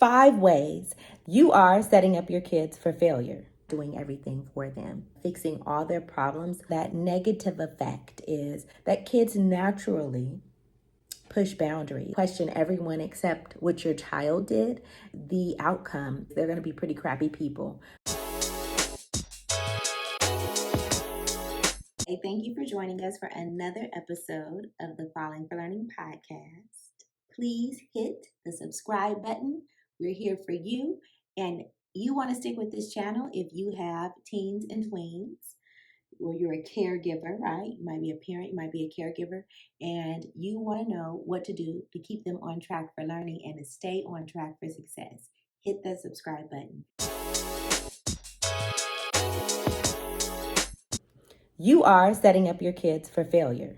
5 ways you are setting up your kids for failure. Doing everything for them, fixing all their problems. That negative effect is that kids naturally push boundaries, question everyone except what your child did. The outcome, they're going to be pretty crappy people. Hey, thank you for joining us for another episode of the Falling for Learning podcast. Please hit the subscribe button. We're here for you, and you want to stick with this channel if you have teens and tweens, or you're a caregiver, right? You might be a parent, you might be a caregiver, and you want to know what to do to keep them on track for learning and to stay on track for success. Hit the subscribe button. You are setting up your kids for failure.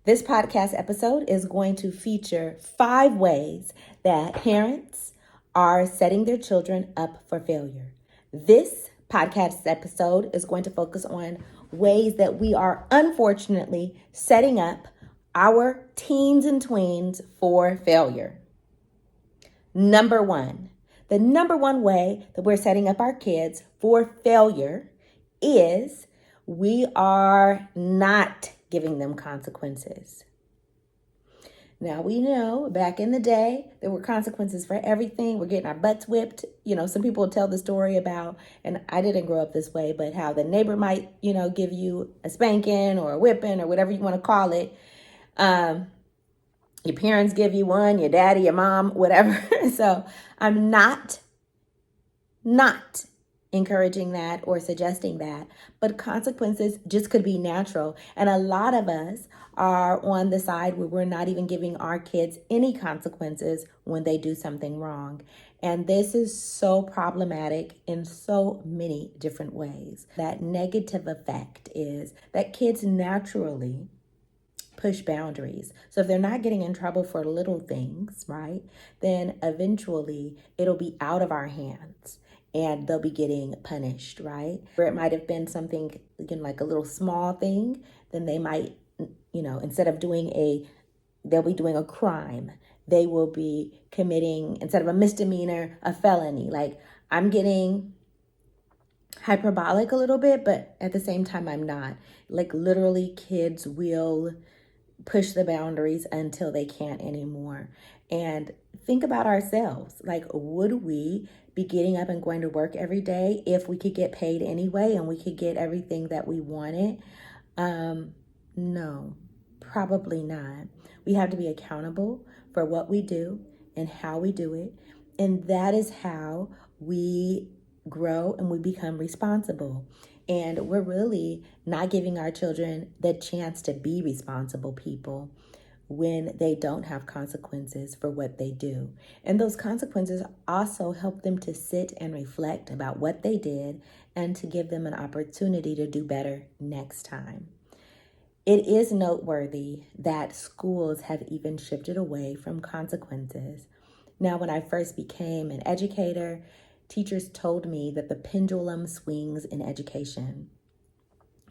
This podcast episode is going to feature 5 ways that parents are setting their children up for failure. This podcast episode is going to focus on ways that we are unfortunately setting up our teens and tweens for failure. Number 1, the number 1 way that we're setting up our kids for failure is we are not giving them consequences. Now, we know back in the day, there were consequences for everything. We're getting our butts whipped. Some people tell the story about, and I didn't grow up this way, but how the neighbor might, give you a spanking or a whipping or whatever you want to call it. Your parents give you one, your daddy, your mom, whatever. So I'm not encouraging that or suggesting that, but consequences just could be natural. And a lot of us are on the side where we're not even giving our kids any consequences when they do something wrong. And this is so problematic in so many different ways. That negative effect is that kids naturally push boundaries. So if they're not getting in trouble for little things, right, then eventually it'll be out of our hands and they'll be getting punished, right? Or it might have been something, again, like a little small thing, then they might, instead of they'll be doing a crime. They will be committing, instead of a misdemeanor, a felony. Like, I'm getting hyperbolic a little bit, but at the same time, I'm not. Like, literally, kids will push the boundaries until they can't anymore. And think about ourselves. Like, would we be getting up and going to work every day if we could get paid anyway and we could get everything that we wanted? No, probably not. We have to be accountable for what we do and how we do it. And that is how we grow and we become responsible. And we're really not giving our children the chance to be responsible people when they don't have consequences for what they do. And those consequences also help them to sit and reflect about what they did and to give them an opportunity to do better next time. It is noteworthy that schools have even shifted away from consequences. Now, when I first became an educator, teachers told me that the pendulum swings in education,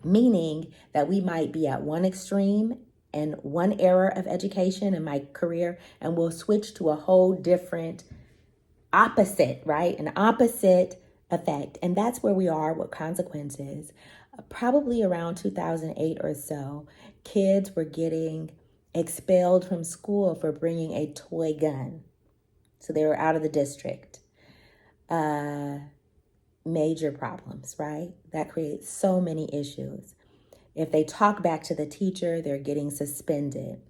meaning that we might be at one extreme and one era of education in my career, and we'll switch to a whole different opposite, right? An opposite effect. And that's where we are with consequences. Probably around 2008 or so, kids were getting expelled from school for bringing a toy gun. So they were out of the district. Major problems, right? That creates so many issues. If they talk back to the teacher, they're getting suspended.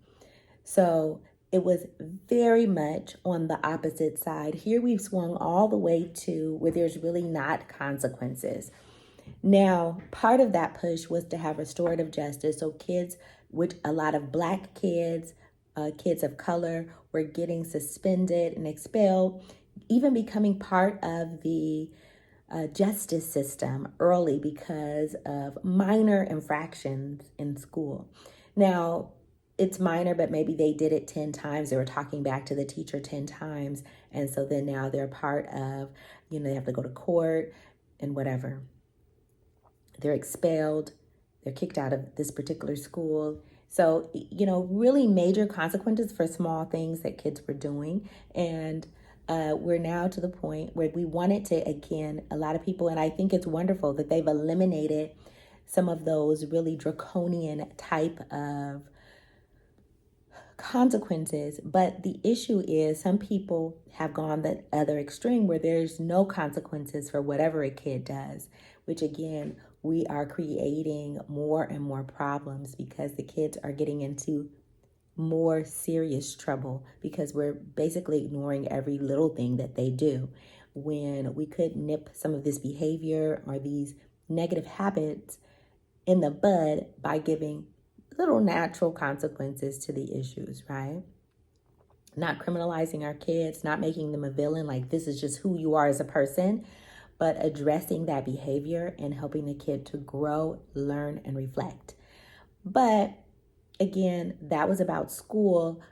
So it was very much on the opposite side. Here we've swung all the way to where there's really not consequences. Now, part of that push was to have restorative justice. So kids, which a lot of Black kids, kids of color, were getting suspended and expelled, even becoming part of the justice system early because of minor infractions in school. Now, it's minor, but maybe they did it 10 times. They were talking back to the teacher 10 times. And so then now they're part of, they have to go to court and whatever. They're expelled. They're kicked out of this particular school. So, really major consequences for small things that kids were doing. And we're now to the point where we wanted to, again, a lot of people, and I think it's wonderful that they've eliminated some of those really draconian type of consequences. But the issue is some people have gone the other extreme where there's no consequences for whatever a kid does, which again, we are creating more and more problems because the kids are getting into more serious trouble because we're basically ignoring every little thing that they do. When we could nip some of this behavior or these negative habits in the bud by giving little natural consequences to the issues, right? Not criminalizing our kids, not making them a villain, like this is just who you are as a person, but addressing that behavior and helping the kid to grow, learn, and reflect. But again, that was about school.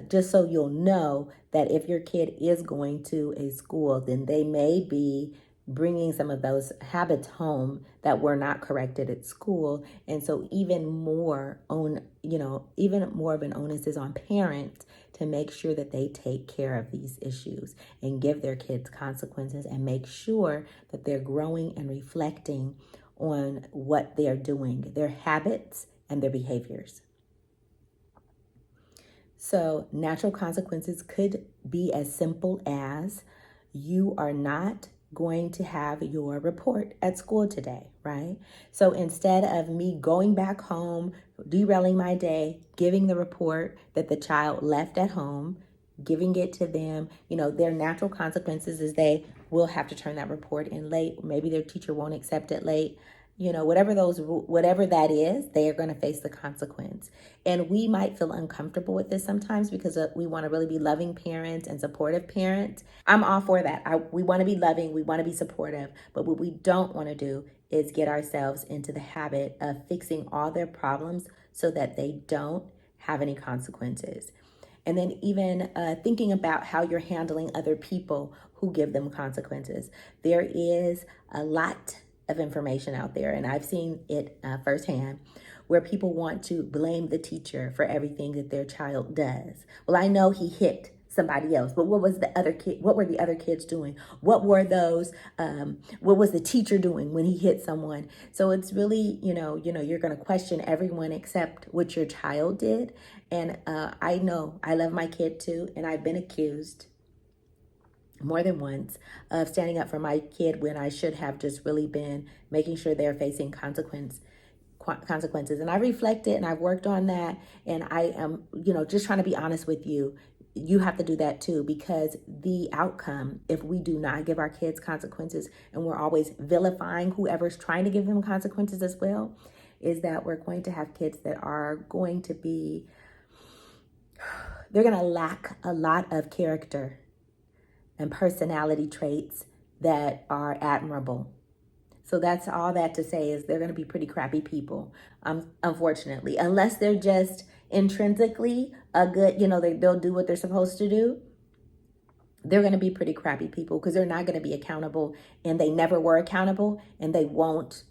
Just so you'll know that if your kid is going to a school, then they may be bringing some of those habits home that were not corrected at school. And so even more of an onus is on parents to make sure that they take care of these issues and give their kids consequences and make sure that they're growing and reflecting on what they're doing, their habits and their behaviors. So natural consequences could be as simple as you are not going to have your report at school today, right? So instead of me going back home, derailing my day, giving the report that the child left at home, giving it to them, their natural consequences is they will have to turn that report in late. Maybe their teacher won't accept it late. Whatever that is, they are going to face the consequence. And we might feel uncomfortable with this sometimes because we want to really be loving parents and supportive parents. I'm all for that. We want to be loving, we want to be supportive, but what we don't want to do is get ourselves into the habit of fixing all their problems so that they don't have any consequences. And then even thinking about how you're handling other people who give them consequences. There is a lot of information out there, and I've seen it firsthand, where people want to blame the teacher for everything that their child does. Well, I know he hit somebody else, but what were the other kids doing? What was the teacher doing when he hit someone? So it's really, you're going to question everyone except what your child did. And I know I love my kid too, and I've been accused more than once of standing up for my kid when I should have just really been making sure they're facing consequences. And I reflected and I've worked on that. And I am, just trying to be honest with you. You have to do that too, because the outcome, if we do not give our kids consequences and we're always vilifying whoever's trying to give them consequences as well, is that we're going to have kids that are going to be, they're going to lack a lot of character and personality traits that are admirable. So that's all that to say is they're going to be pretty crappy people, unfortunately, unless they're just intrinsically a good, they'll do what they're supposed to do. They're going to be pretty crappy people because they're not going to be accountable, and they never were accountable, and they won't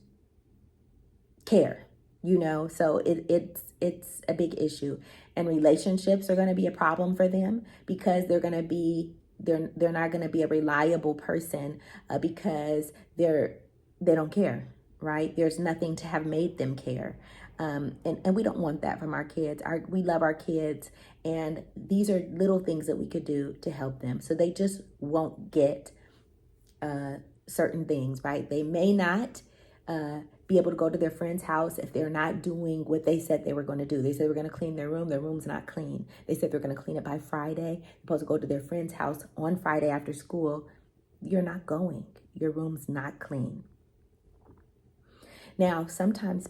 care, so it's a big issue. And relationships are going to be a problem for them because they're not going to be a reliable person because they don't care, right? There's nothing to have made them care. And we don't want that from our kids. We love our kids, and these are little things that we could do to help them. So they just won't get certain things, right? They may not be able to go to their friend's house if they're not doing what they said they were going to do. They said they were going to clean their room. Their room's not clean. They said they're going to clean it by Friday. You're supposed to go to their friend's house on Friday after school. You're not going. Your room's not clean. Now, sometimes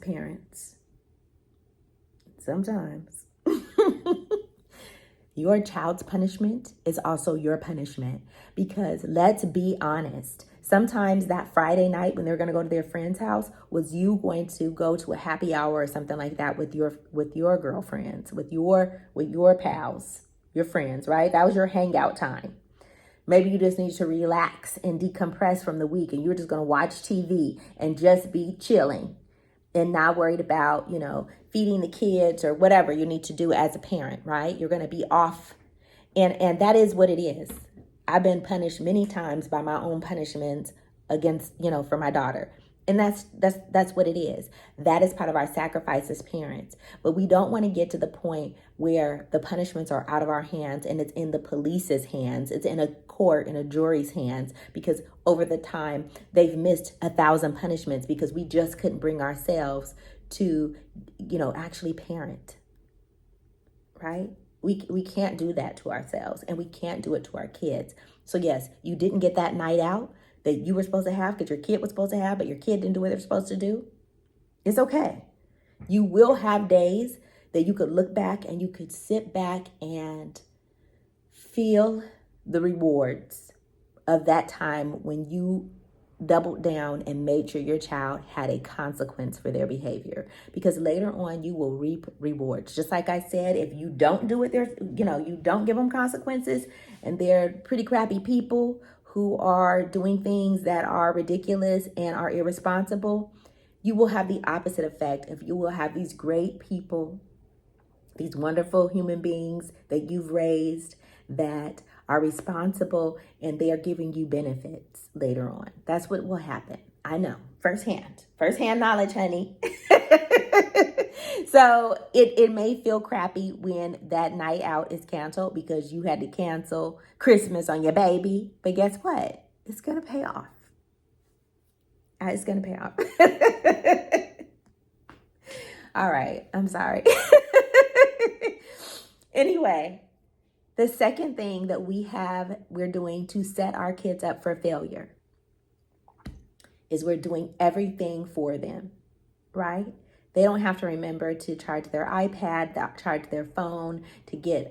your child's punishment is also your punishment, because let's be honest, sometimes that Friday night when they're going to go to their friend's house was you going to go to a happy hour or something like that with your girlfriends, with your pals, your friends, right? That was your hangout time. Maybe you just need to relax and decompress from the week, and you're just going to watch TV and just be chilling. and not worried about, feeding the kids or whatever you need to do as a parent, right? You're going to be off. And that is what it is. I've been punished many times by my own punishments against, for my daughter. And that's what it is. That is part of our sacrifice as parents. But we don't want to get to the point where the punishments are out of our hands and it's in the police's hands. It's in a court, in a jury's hands, because over the time they've missed 1,000 punishments because we just couldn't bring ourselves to, actually parent, right? We can't do that to ourselves, and we can't do it to our kids. So yes, you didn't get that night out that you were supposed to have because your kid was supposed to have, but your kid didn't do what they're supposed to do. It's okay. You will have days that you could look back and you could sit back and feel the rewards of that time when you doubled down and made sure your child had a consequence for their behavior, because later on you will reap rewards. Just like I said, if you don't do it, you don't give them consequences and they're pretty crappy people who are doing things that are ridiculous and are irresponsible, you will have the opposite effect. If you will have these great people, these wonderful human beings that you've raised that are responsible, and they are giving you benefits later on. That's what will happen. I know, firsthand knowledge, honey. So it may feel crappy when that night out is canceled because you had to cancel Christmas on your baby. But guess what? It's going to pay off. It's going to pay off. All right. I'm sorry. Anyway, the second thing that we're doing to set our kids up for failure is we're doing everything for them, right? They don't have to remember to charge their iPad, charge their phone, to get,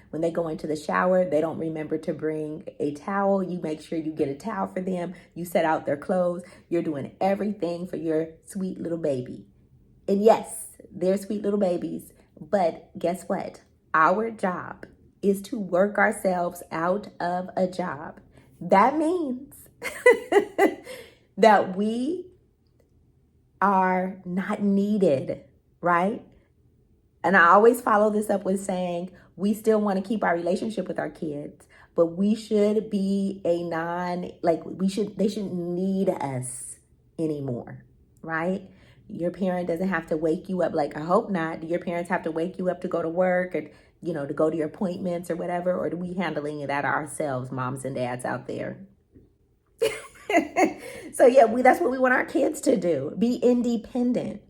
when they go into the shower, they don't remember to bring a towel. You make sure you get a towel for them. You set out their clothes. You're doing everything for your sweet little baby. And yes, they're sweet little babies, but guess what? Our job is to work ourselves out of a job. That means that we are not needed, right? And I always follow this up with saying we still want to keep our relationship with our kids, but we should be they shouldn't need us anymore, right? Your parent doesn't have to wake you up. I hope not. Do your parents have to wake you up to go to work or, to go to your appointments or whatever? Or do we handling that ourselves, moms and dads out there? So yeah, that's what we want our kids to do. Be independent.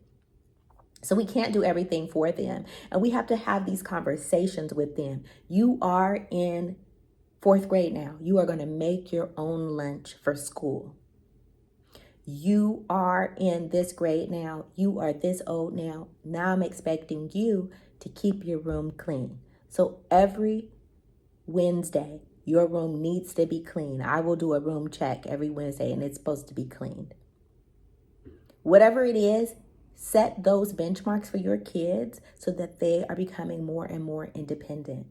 So we can't do everything for them. And we have to have these conversations with them. You are in 4th grade now. You are going to make your own lunch for school. You are in this grade now. You are this old now. Now I'm expecting you to keep your room clean. So every Wednesday, your room needs to be clean. I will do a room check every Wednesday and it's supposed to be cleaned. Whatever it is, set those benchmarks for your kids so that they are becoming more and more independent.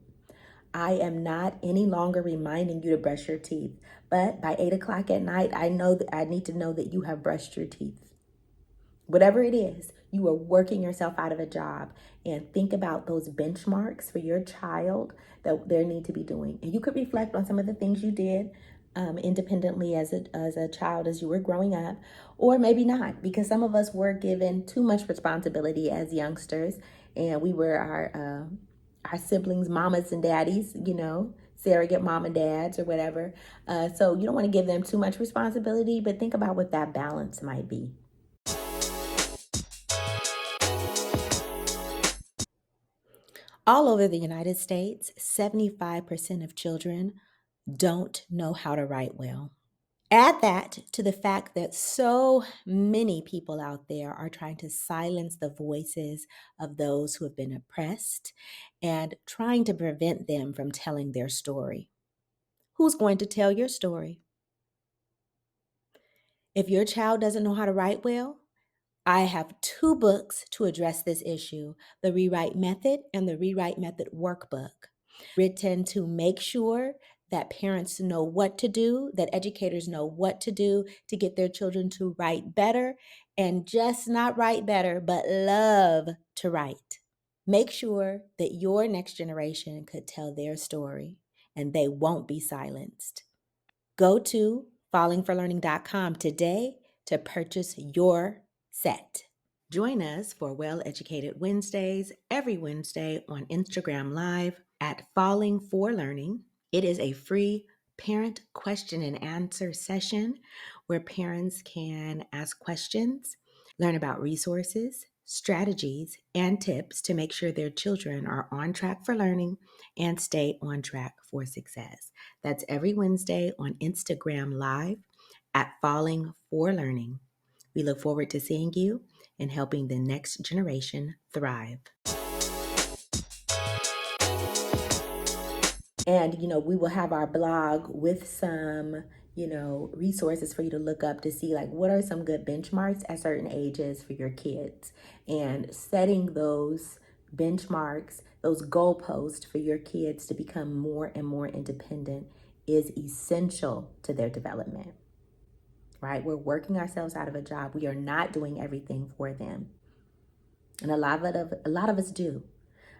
I am not any longer reminding you to brush your teeth, but by 8 o'clock at night, I know that I need to know that you have brushed your teeth. Whatever it is, you are working yourself out of a job, and think about those benchmarks for your child that they need to be doing. And you could reflect on some of the things you did independently as a child as you were growing up, or maybe not, because some of us were given too much responsibility as youngsters, and we were our siblings, mamas and daddies, surrogate mom and dads or whatever. So you don't want to give them too much responsibility, but think about what that balance might be. All over the United States, 75% of children don't know how to write well. Add that to the fact that so many people out there are trying to silence the voices of those who have been oppressed and trying to prevent them from telling their story. Who's going to tell your story? If your child doesn't know how to write well, I have 2 books to address this issue: The Rewrite Method and The Rewrite Method Workbook, written to make sure that parents know what to do, that educators know what to do to get their children to write better, and just not write better, but love to write. Make sure that your next generation could tell their story and they won't be silenced. Go to fallingforlearning.com today to purchase your set. Join us for Well Educated Wednesdays every Wednesday on Instagram Live at Falling for Learning. It is a free parent question and answer session where parents can ask questions, learn about resources, strategies, and tips to make sure their children are on track for learning and stay on track for success. That's every Wednesday on Instagram Live at Falling for Learning. We look forward to seeing you and helping the next generation thrive. And, we will have our blog with some, resources for you to look up to see like what are some good benchmarks at certain ages for your kids, and setting those benchmarks, those goalposts for your kids to become more and more independent is essential to their development, right? We're working ourselves out of a job. We are not doing everything for them. And a lot of us do.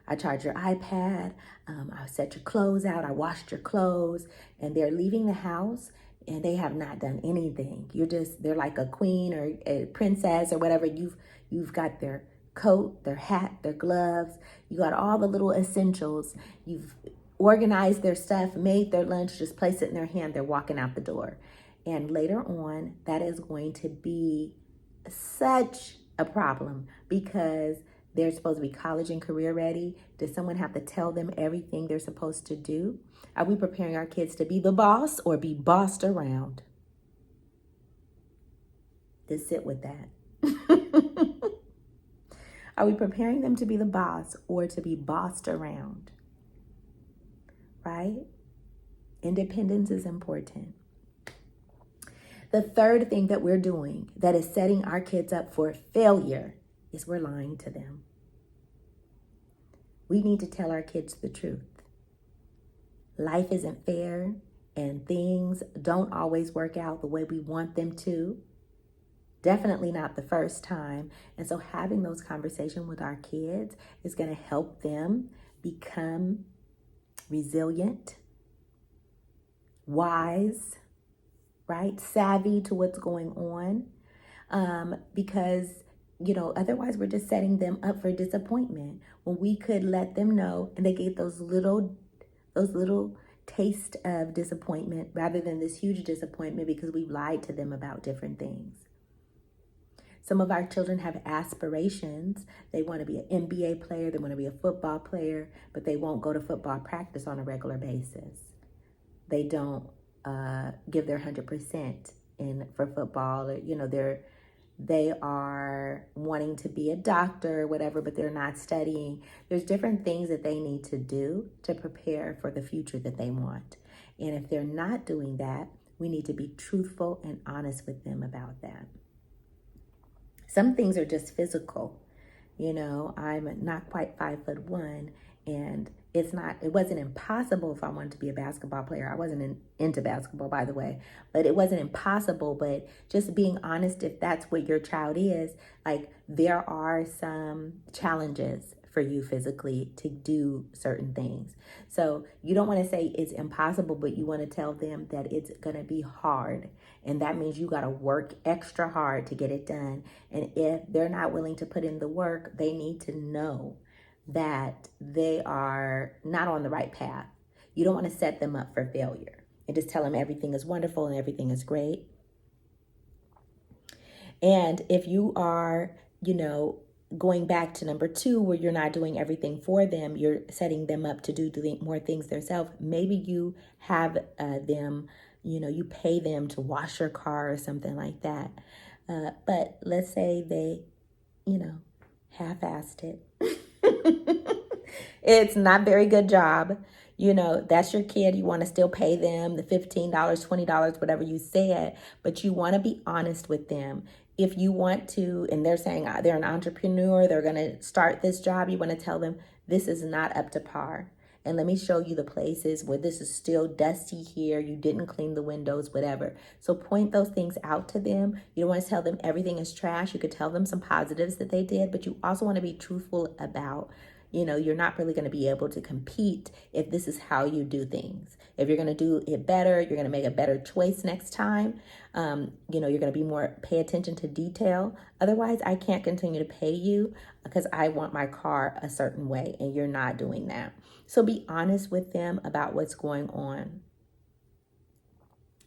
I charge your iPad, I set your clothes out, I washed your clothes, and they're leaving the house and they have not done anything. They're like a queen or a princess or whatever. You've got their coat, their hat, their gloves, you got all the little essentials. You've organized their stuff, made their lunch, just place it in their hand, they're walking out the door. And later on, that is going to be such a problem because they're supposed to be college and career ready. Does someone have to tell them everything they're supposed to do? Are we preparing our kids to be the boss or be bossed around? Just sit with that. Are we preparing them to be the boss or to be bossed around? Right? Independence is important. The third thing that we're doing that is setting our kids up for failure is we're lying to them. We need to tell our kids the truth. Life isn't fair and things don't always work out the way we want them to. Definitely not the first time. And so having those conversations with our kids is going to help them become resilient, wise, right? Savvy to what's going on. Because, otherwise we're just setting them up for disappointment when we could let them know and they get those little taste of disappointment rather than this huge disappointment because we've lied to them about different things. Some of our children have aspirations. They want to be an NBA player, they want to be a football player, but they won't go to football practice on a regular basis. They don't give their 100% for football, or they are wanting to be a doctor or whatever, but they're not studying. There's different things that they need to do to prepare for the future that they want. And if they're not doing that, we need to be truthful and honest with them about that. Some things are just physical. I'm not quite 5'1", and it wasn't impossible if I wanted to be a basketball player. I wasn't into basketball, by the way, but it wasn't impossible. But just being honest, if that's what your child is, like there are some challenges for you physically to do certain things. So you don't want to say it's impossible, but you want to tell them that it's going to be hard. And that means you got to work extra hard to get it done. And if they're not willing to put in the work, they need to know that they are not on the right path. You don't want to set them up for failure and just tell them everything is wonderful and everything is great. And if you are, going back to number 2, where you're not doing everything for them, you're setting them up to do more things themselves. Maybe you have them, you pay them to wash your car or something like that. But let's say they, half-assed it. It's not a very good job. That's your kid. You want to still pay them the $15, $20, whatever you said, but you want to be honest with them. If you want to, and they're saying they're an entrepreneur, they're going to start this job, you want to tell them this is not up to par. And let me show you the places where this is still dusty here. You didn't clean the windows, whatever. So point those things out to them. You don't want to tell them everything is trash. You could tell them some positives that they did, but you also want to be truthful about, you're not really going to be able to compete if this is how you do things. If you're going to do it better, you're going to make a better choice next time. You're going to be pay attention to detail. Otherwise, I can't continue to pay you because I want my car a certain way and you're not doing that. So be honest with them about what's going on.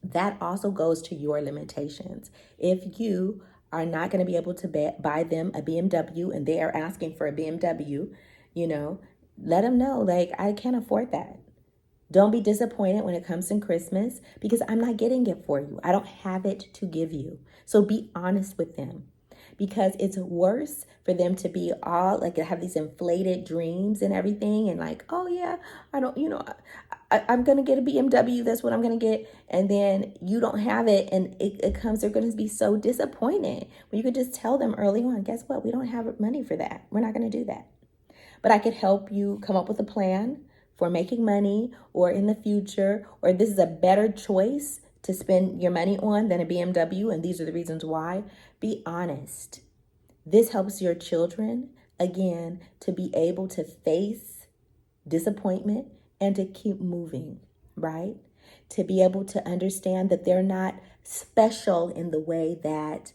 That also goes to your limitations. If you are not going to be able to buy them a BMW and they are asking for a BMW, let them know, like, I can't afford that. Don't be disappointed when it comes in Christmas because I'm not getting it for you. I don't have it to give you. So be honest with them, because it's worse for them to be all like have these inflated dreams and everything and like, oh yeah, I don't, I'm going to get a BMW. That's what I'm going to get. And then you don't have it and it comes, they're going to be so disappointed. When you could just tell them early on, guess what? We don't have money for that. We're not going to do that. But I could help you come up with a plan for making money or in the future, or this is a better choice to spend your money on than a BMW, and these are the reasons why. Be honest. This helps your children, again, to be able to face disappointment and to keep moving, right? To be able to understand that they're not special in the way that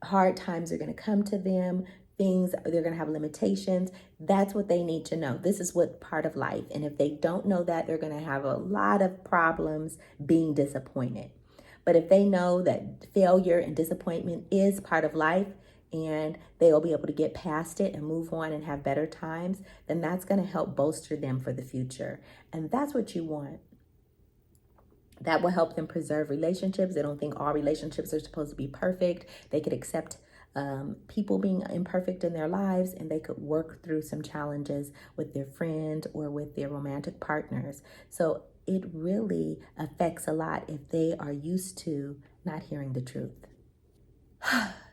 hard times are going to come to them, they're going to have limitations. That's what they need to know. This is what part of life. And if they don't know that, they're going to have a lot of problems being disappointed. But if they know that failure and disappointment is part of life and they'll be able to get past it and move on and have better times, then that's going to help bolster them for the future. And that's what you want. That will help them preserve relationships. They don't think all relationships are supposed to be perfect. They could accept people being imperfect in their lives, and they could work through some challenges with their friend or with their romantic partners. So it really affects a lot if they are used to not hearing the truth.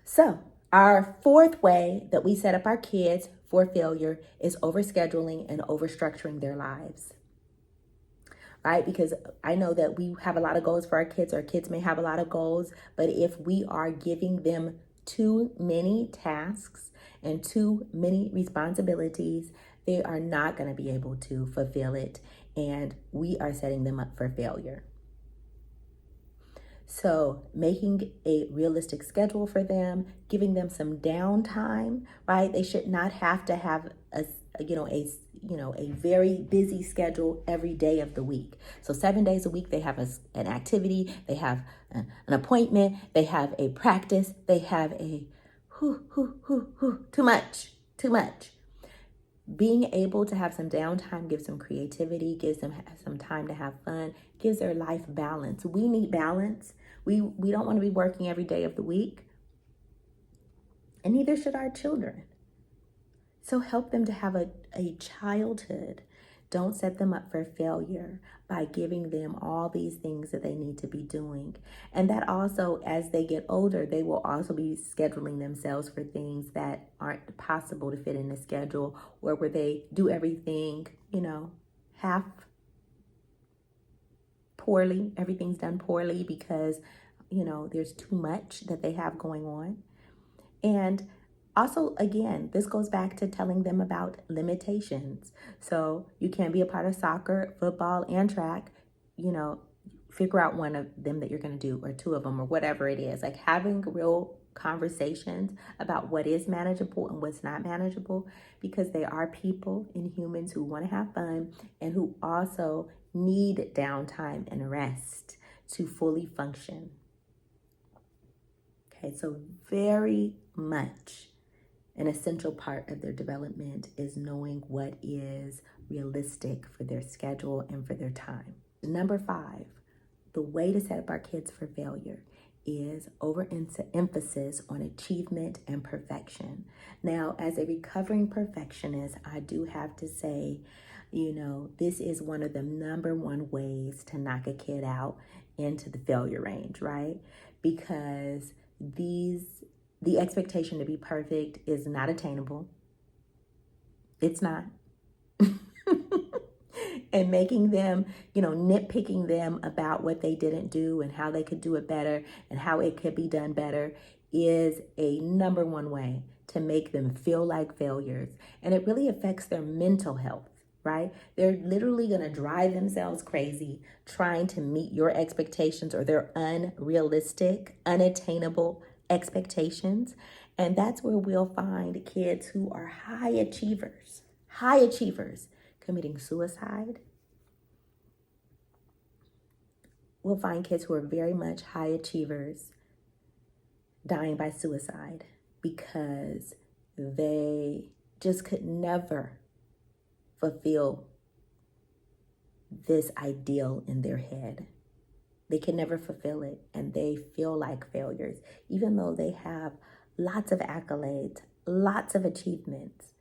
So our fourth way that we set up our kids for failure is overscheduling and overstructuring their lives. Right? Because I know that we have a lot of goals for our kids may have a lot of goals, but if we are giving them too many tasks and too many responsibilities, they are not going to be able to fulfill it, and we are setting them up for failure. So making a realistic schedule for them, giving them some downtime, right? They should not have to have a very busy schedule every day of the week. So 7 days a week, they have an activity, they have an appointment, they have a practice, they have too much. Being able to have some downtime gives them creativity, gives them some time to have fun, gives their life balance. We need balance. We don't want to be working every day of the week, and neither should our children. So help them to have a childhood. Don't set them up for failure by giving them all these things that they need to be doing. And that also, as they get older, they will also be scheduling themselves for things that aren't possible to fit in the schedule, or where they do everything, half poorly. Everything's done poorly because, there's too much that they have going on. And also, again, this goes back to telling them about limitations. So you can't be a part of soccer, football, and track. Figure out one of them that you're going to do, or two of them, or whatever it is. Like having real conversations about what is manageable and what's not manageable, because they are people and humans who want to have fun and who also need downtime and rest to fully function. Okay, so very much an essential part of their development is knowing what is realistic for their schedule and for their time. Number 5, the way to set up our kids for failure is overemphasis on achievement and perfection. Now, as a recovering perfectionist, I do have to say, this is one of the number one ways to knock a kid out into the failure range, right? Because the expectation to be perfect is not attainable. It's not. and making them, nitpicking them about what they didn't do and how they could do it better and how it could be done better is a number one way to make them feel like failures. And it really affects their mental health, right? They're literally going to drive themselves crazy trying to meet your expectations or their unrealistic, unattainable expectations. And that's where we'll find kids who are high achievers committing suicide. We'll find kids who are very much high achievers dying by suicide because they just could never fulfill this ideal in their head. They can never fulfill it, and they feel like failures, even though they have lots of accolades, lots of achievements,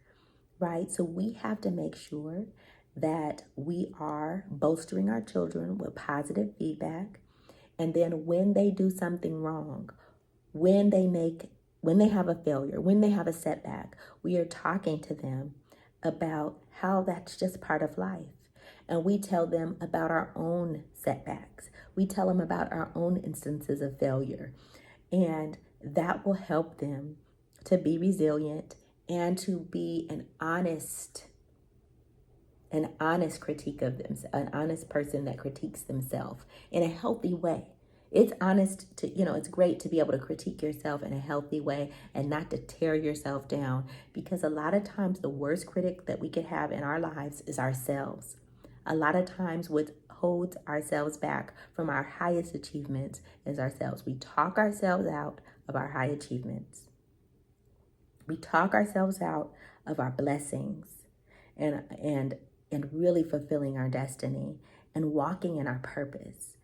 right? So we have to make sure that we are bolstering our children with positive feedback. And then when they do something wrong, when they have a failure, when they have a setback, we are talking to them about how that's just part of life. And we tell them about our own setbacks. We tell them about our own instances of failure. And that will help them to be resilient and to be an honest critique of them, an honest person that critiques themselves in a healthy way. It's honest to, it's great to be able to critique yourself in a healthy way and not to tear yourself down, because a lot of times the worst critic that we could have in our lives is ourselves. A lot of times what holds ourselves back from our highest achievements is ourselves. We talk ourselves out of our high achievements. We talk ourselves out of our blessings and really fulfilling our destiny and walking in our purpose.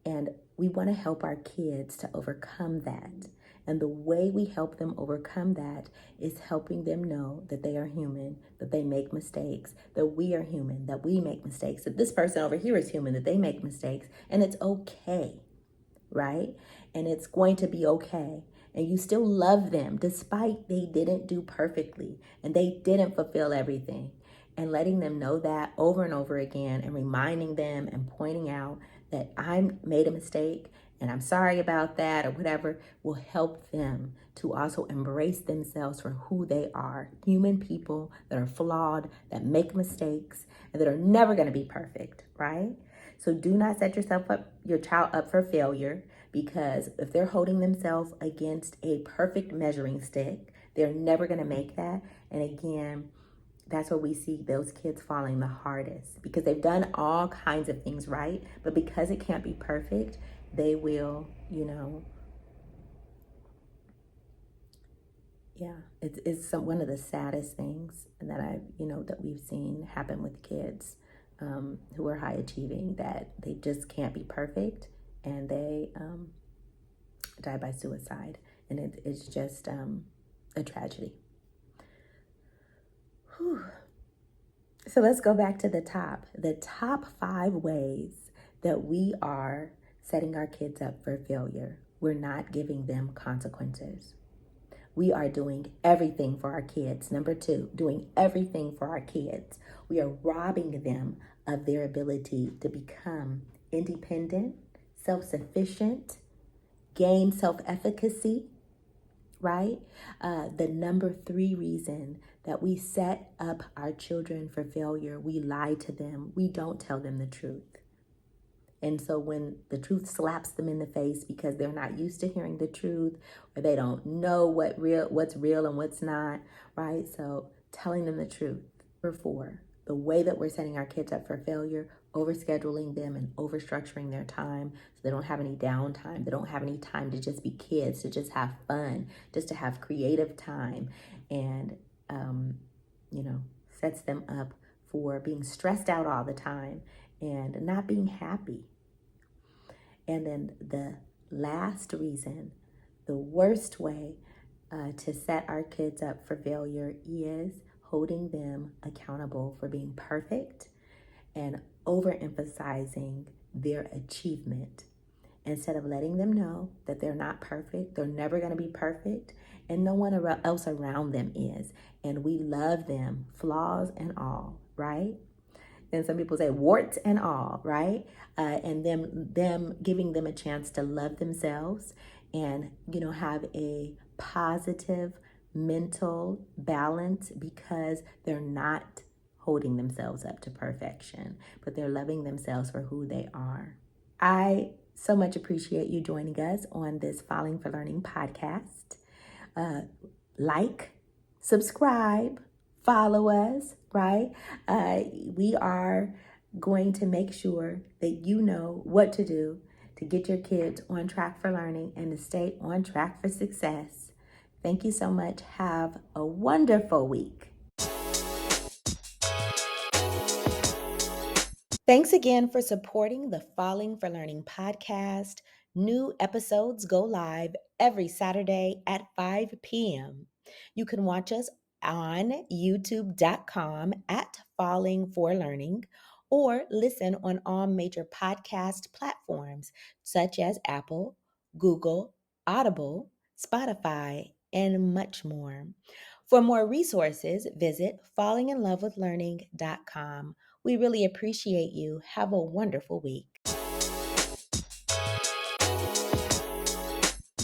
And we want to help our kids to overcome that. And the way we help them overcome that is helping them know that they are human, that they make mistakes, that we are human, that we make mistakes, that this person over here is human, that they make mistakes, and it's okay, right? And it's going to be okay. And you still love them despite they didn't do perfectly and they didn't fulfill everything. And letting them know that over and over again and reminding them and pointing out that I made a mistake and I'm sorry about that or whatever will help them to also embrace themselves for who they are. Human people that are flawed, that make mistakes, and that are never going to be perfect, right? So do not set your child up for failure, because if they're holding themselves against a perfect measuring stick, they're never going to make that. And again, that's where we see those kids falling the hardest, because they've done all kinds of things right, but because it can't be perfect, they will, it's one of the saddest things that that we've seen happen with kids who are high achieving, that they just can't be perfect and they die by suicide. And it's just a tragedy. Whew. So let's go back to the top 5 ways that we are setting our kids up for failure. We're not giving them consequences. We are doing everything for our kids. Number 2, doing everything for our kids. We are robbing them of their ability to become independent, self-sufficient, gain self-efficacy, right? The number 3 reason that we set up our children for failure, we lie to them. We don't tell them the truth. And so when the truth slaps them in the face because they're not used to hearing the truth, or they don't know what's real and what's not, right? So telling them the truth. Number 4, the way that we're setting our kids up for failure, overscheduling them and overstructuring their time so they don't have any downtime. They don't have any time to just be kids, to just have fun, just to have creative time, and sets them up for being stressed out all the time and not being happy. And then the last reason, the worst way to set our kids up for failure is holding them accountable for being perfect and overemphasizing their achievement instead of letting them know that they're not perfect, they're never going to be perfect, and no one else around them is. And we love them, flaws and all, right? and some people say warts and all, right? And them giving them a chance to love themselves and have a positive mental balance because they're not holding themselves up to perfection, but they're loving themselves for who they are. I so much appreciate you joining us on this Falling for Learning podcast. Like, subscribe, follow us, right? We are going to make sure that you know what to do to get your kids on track for learning and to stay on track for success. Thank you so much. Have a wonderful week. Thanks again for supporting the Falling for Learning podcast. New episodes go live every Saturday at 5 p.m. You can watch us on youtube.com at Falling for Learning or listen on all major podcast platforms such as Apple, Google, Audible, Spotify, and much more. For more resources, visit fallinginlovewithlearning.com. We really appreciate you. Have a wonderful week.